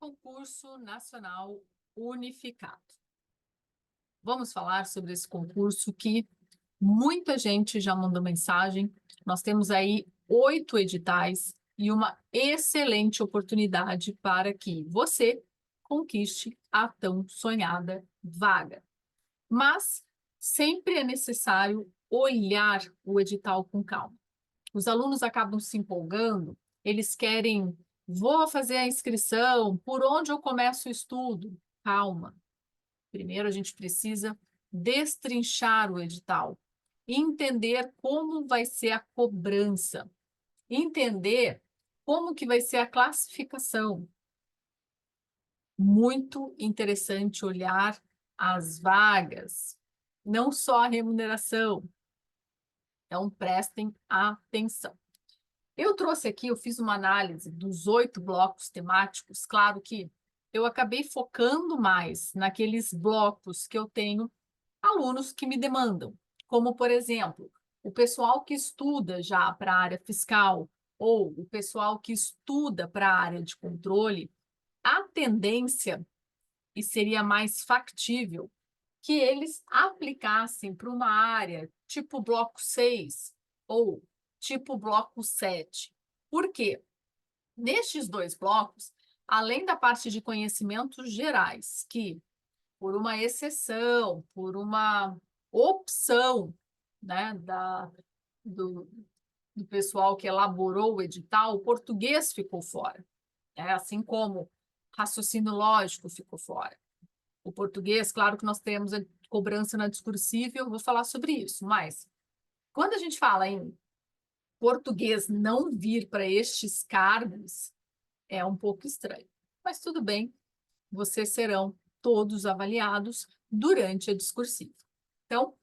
Concurso Nacional Unificado. Vamos falar sobre esse concurso que muita gente já mandou mensagem. Nós temos aí 8 editais e uma excelente oportunidade para que você conquiste a tão sonhada vaga. Mas sempre é necessário olhar o edital com calma. Os alunos acabam se empolgando, eles querem, vou fazer a inscrição, por onde eu começo o estudo? Calma. Primeiro a gente precisa destrinchar o edital, entender como vai ser a cobrança, entender como que vai ser a classificação. Muito interessante olhar as vagas, não só a remuneração. Então, prestem atenção. Eu trouxe aqui, eu fiz uma análise dos 8 blocos temáticos. Claro que eu acabei focando mais naqueles blocos que eu tenho alunos que me demandam, como, por exemplo, o pessoal que estuda já para a área fiscal ou o pessoal que estuda para a área de controle. A tendência, e seria mais factível, que eles aplicassem para uma área tipo bloco 6 ou tipo bloco 7. Por quê? Nestes 2 blocos, além da parte de conhecimentos gerais, que por uma exceção, por uma opção, né, do, do pessoal que elaborou o edital, o português ficou fora, né? Assim como raciocínio lógico ficou fora. O português, claro que nós temos a cobrança na discursiva, eu vou falar sobre isso, mas quando a gente fala em português não vir para estes cargos, é um pouco estranho. Mas tudo bem, vocês serão todos avaliados durante a discursiva. Então,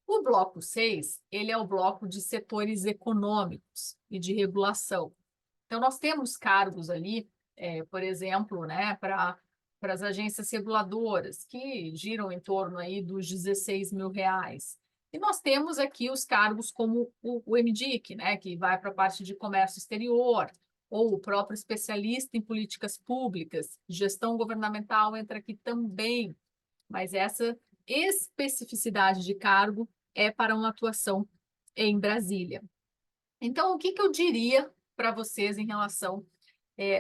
o bloco 6, ele é o bloco de setores econômicos e de regulação. Então, nós temos cargos ali, por exemplo, né, para as agências reguladoras, que giram em torno aí dos R$ 16.000. E nós temos aqui os cargos como o MDIC, né, que vai para a parte de comércio exterior, ou o próprio especialista em políticas públicas, gestão governamental entra aqui também, mas essa especificidade de cargo é para uma atuação em Brasília. Então, o que eu diria para vocês em relação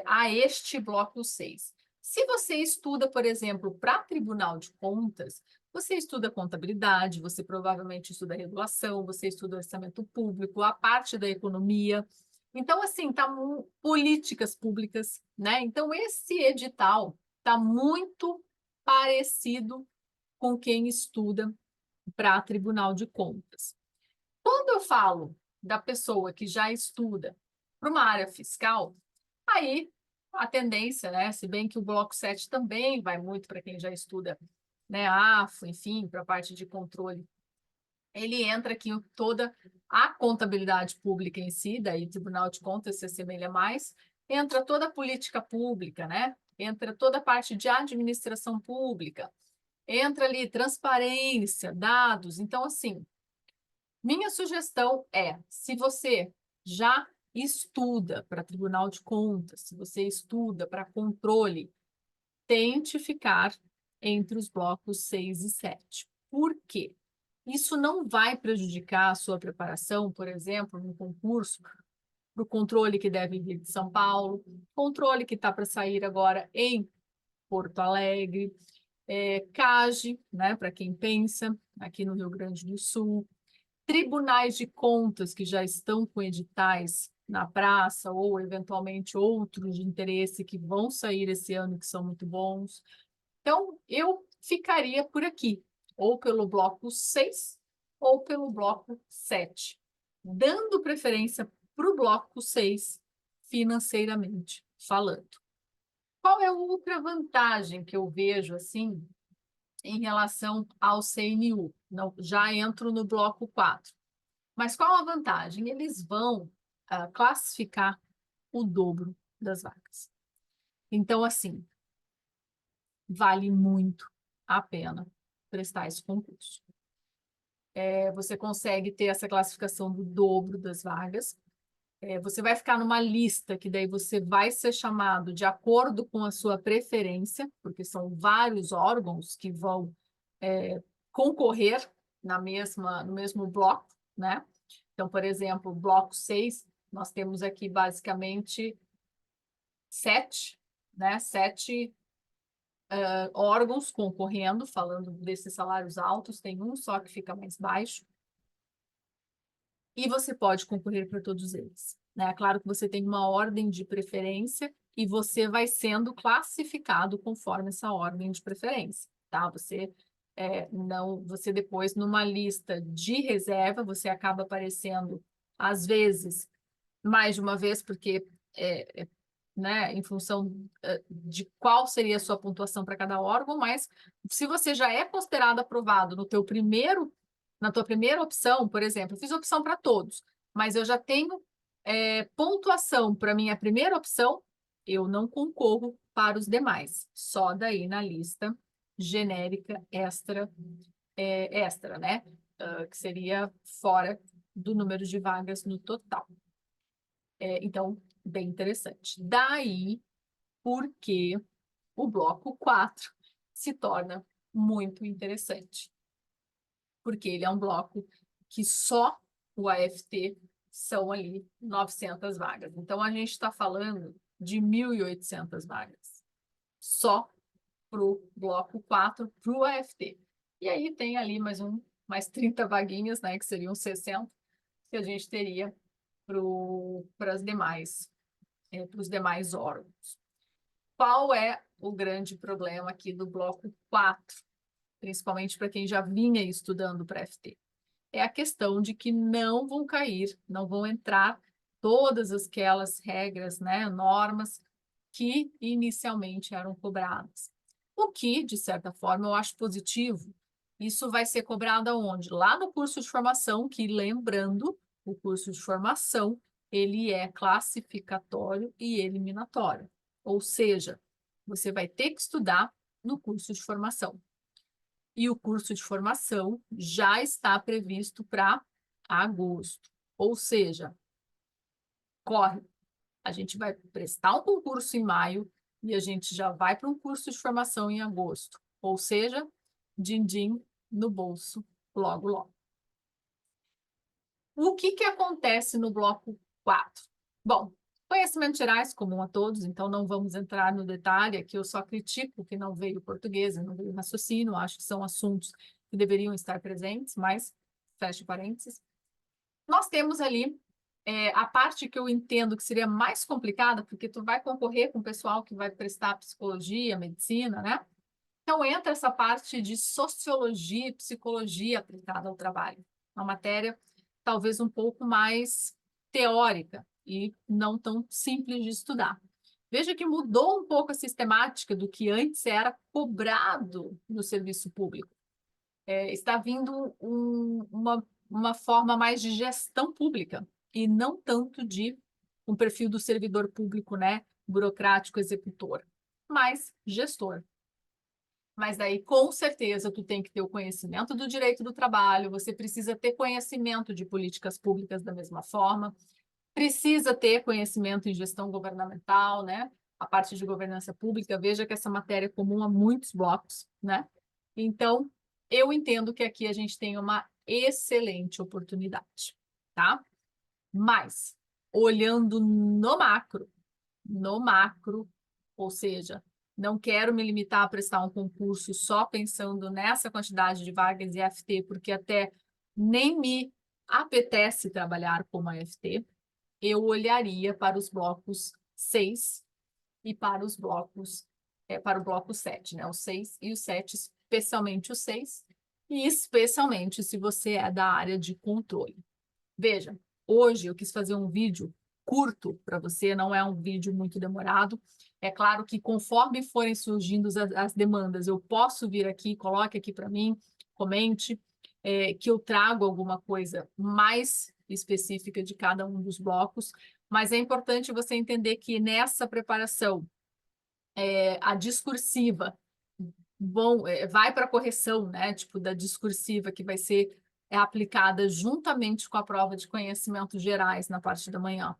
a este bloco 6? Se você estuda, por exemplo, para Tribunal de Contas, você estuda contabilidade, você provavelmente estuda regulação, você estuda orçamento público, a parte da economia. Então, assim, tá políticas públicas, né? Então, esse edital está muito parecido com quem estuda para Tribunal de Contas. Quando eu falo da pessoa que já estuda para uma área fiscal, aí a tendência, né? Se bem que o bloco 7 também vai muito para quem já estuda, né, AFO, enfim, para a parte de controle. Ele entra aqui toda a contabilidade pública em si, daí Tribunal de Contas se assemelha mais, entra toda a política pública, né? Entra toda a parte de administração pública, entra ali transparência, dados. Então, assim, minha sugestão é, se você já estuda para Tribunal de Contas, se você estuda para controle, tente ficar entre os blocos 6 e 7. Por quê? Isso não vai prejudicar a sua preparação, por exemplo, no concurso para o controle que deve vir de São Paulo, controle que está para sair agora em Porto Alegre, CAGE, né, para quem pensa, aqui no Rio Grande do Sul, tribunais de contas que já estão com editais na praça ou, eventualmente, outros de interesse que vão sair esse ano que são muito bons. Então, eu ficaria por aqui, ou pelo bloco 6 ou pelo bloco 7, dando preferência para o bloco 6, financeiramente falando. Qual é a outra vantagem que eu vejo, assim, em relação ao CNU? Não, já entro no bloco 4. Mas qual a vantagem? Eles vão classificar o dobro das vagas. Então, assim, vale muito a pena prestar esse concurso. Você consegue ter essa classificação do dobro das vagas Você vai ficar numa lista que daí você vai ser chamado de acordo com a sua preferência, porque são vários órgãos que vão concorrer no mesmo bloco, né? Então, por exemplo, bloco 6, nós temos aqui basicamente 7, né? 7 órgãos concorrendo, falando desses salários altos, tem um só que fica mais baixo. E você pode concorrer para todos eles, né? Claro que você tem uma ordem de preferência e você vai sendo classificado conforme essa ordem de preferência, tá? Você depois numa lista de reserva, você acaba aparecendo às vezes mais de uma vez, porque né, em função de qual seria a sua pontuação para cada órgão, mas se você já é considerado aprovado na tua primeira opção, por exemplo, eu fiz opção para todos, mas eu já tenho pontuação para minha primeira opção, eu não concorro para os demais, só daí na lista genérica extra, né? Que seria fora do número de vagas no total. Então, bem interessante. Daí, porque o bloco 4 se torna muito interessante. Porque ele é um bloco que só o AFT são ali 900 vagas. Então, a gente está falando de 1.800 vagas. Só para o bloco 4, para o AFT. E aí tem ali mais 30 vaguinhas, né, que seriam 60, que a gente teria para os demais órgãos. Qual é o grande problema aqui do bloco 4, principalmente para quem já vinha estudando para FT? É a questão de que não vão cair, não vão entrar todas aquelas regras, né, normas que inicialmente eram cobradas. O que, de certa forma, eu acho positivo. Isso vai ser cobrado aonde? Lá no curso de formação, que, lembrando, o curso de formação, ele é classificatório e eliminatório. Ou seja, você vai ter que estudar no curso de formação. E o curso de formação já está previsto para agosto. Ou seja, corre. A gente vai prestar um concurso em maio e a gente já vai para um curso de formação em agosto. Ou seja, din-din no bolso logo, logo. O que acontece no bloco 4? Bom, conhecimentos gerais comum a todos, então não vamos entrar no detalhe, aqui eu só critico que não veio português, não veio raciocínio, acho que são assuntos que deveriam estar presentes, mas feche parênteses. Nós temos ali a parte que eu entendo que seria mais complicada, porque tu vai concorrer com o pessoal que vai prestar psicologia, medicina, né? Então entra essa parte de sociologia e psicologia aplicada ao trabalho, uma matéria talvez um pouco mais teórica e não tão simples de estudar. Veja que mudou um pouco a sistemática do que antes era cobrado no serviço público. Está vindo uma forma mais de gestão pública e não tanto de um perfil do servidor público, né, burocrático, executor, mas gestor. Mas daí, com certeza, tu tem que ter o conhecimento do direito do trabalho, você precisa ter conhecimento de políticas públicas da mesma forma, precisa ter conhecimento em gestão governamental, né? A parte de governança pública, veja que essa matéria é comum a muitos blocos, né? Então, eu entendo que aqui a gente tem uma excelente oportunidade, tá? Mas, olhando no macro, ou seja, não quero me limitar a prestar um concurso só pensando nessa quantidade de vagas de AFT, porque até nem me apetece trabalhar como AFT, eu olharia para os blocos 6 e para para o bloco 7, né? O 6 e o 7, especialmente o 6, e especialmente se você é da área de controle. Veja, hoje eu quis fazer um vídeo curto para você, não é um vídeo muito demorado. É claro que conforme forem surgindo as demandas, eu posso vir aqui, coloque aqui para mim, comente, que eu trago alguma coisa mais específica de cada um dos blocos, mas é importante você entender que nessa preparação, a discursiva, vai para a correção, né? Tipo, da discursiva, que vai ser aplicada juntamente com a prova de conhecimentos gerais na parte da manhã.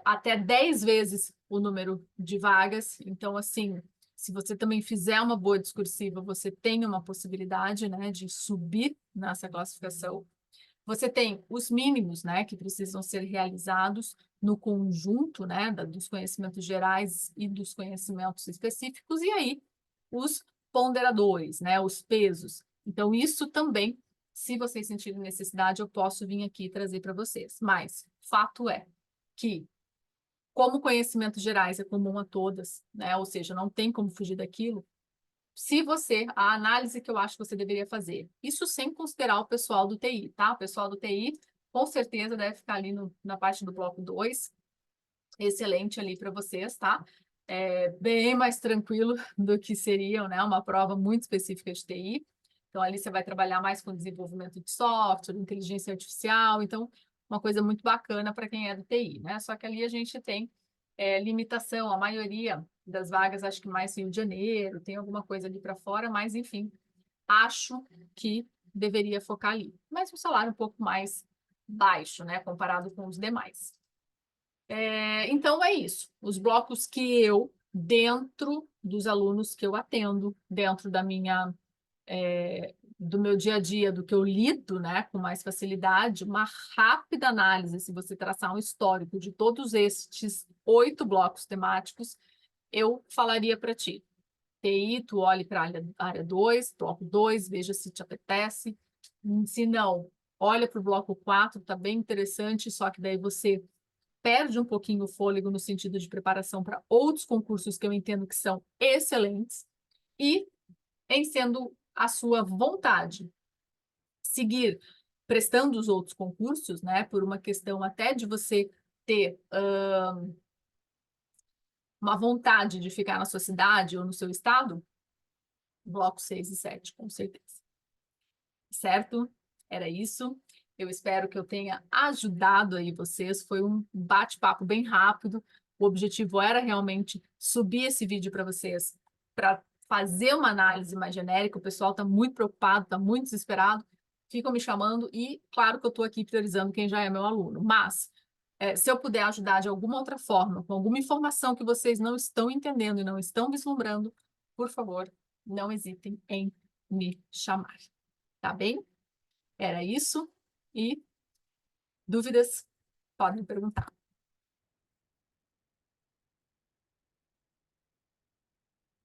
até 10 vezes o número de vagas. Então, assim, se você também fizer uma boa discursiva, você tem uma possibilidade, né, de subir nessa classificação. Você tem os mínimos, né, que precisam ser realizados no conjunto, né, dos conhecimentos gerais e dos conhecimentos específicos, e aí os ponderadores, né, os pesos. Então, isso também, se vocês sentirem necessidade, eu posso vir aqui trazer para vocês. Mas, fato é que, como conhecimentos gerais é comum a todas, né, ou seja, não tem como fugir daquilo, se você, a análise que eu acho que você deveria fazer, isso sem considerar o pessoal do TI, tá? O pessoal do TI, com certeza, deve ficar ali na parte do bloco 2, excelente ali para vocês, tá? Bem mais tranquilo do que seria, né, uma prova muito específica de TI. Então, ali você vai trabalhar mais com desenvolvimento de software, inteligência artificial, então, uma coisa muito bacana para quem é do TI, né? Só que ali a gente tem limitação, a maioria das vagas, acho que mais Rio de Janeiro, tem alguma coisa ali para fora, mas enfim, acho que deveria focar ali. Mas um salário um pouco mais baixo, né, comparado com os demais. Então é isso. Os blocos que eu, dentro dos alunos que eu atendo, dentro da minha do meu dia a dia, do que eu lido, né, com mais facilidade, uma rápida análise, se você traçar um histórico de todos estes 8 blocos temáticos, eu falaria para ti. TI, tu olhe para a área 2, bloco 2, veja se te apetece. Se não, olha para o bloco 4, está bem interessante, só que daí você perde um pouquinho o fôlego no sentido de preparação para outros concursos que eu entendo que são excelentes. E, em sendo a sua vontade seguir prestando os outros concursos, né, por uma questão até de você ter uma vontade de ficar na sua cidade ou no seu estado, bloco 6 e 7, com certeza. Certo? Era isso. Eu espero que eu tenha ajudado aí vocês. Foi um bate-papo bem rápido. O objetivo era realmente subir esse vídeo para vocês, para fazer uma análise mais genérica. O pessoal está muito preocupado, está muito desesperado. Ficam me chamando e, claro que eu estou aqui priorizando quem já é meu aluno. Mas, se eu puder ajudar de alguma outra forma, com alguma informação que vocês não estão entendendo e não estão vislumbrando, por favor, não hesitem em me chamar. Tá bem? Era isso. E dúvidas? Podem perguntar.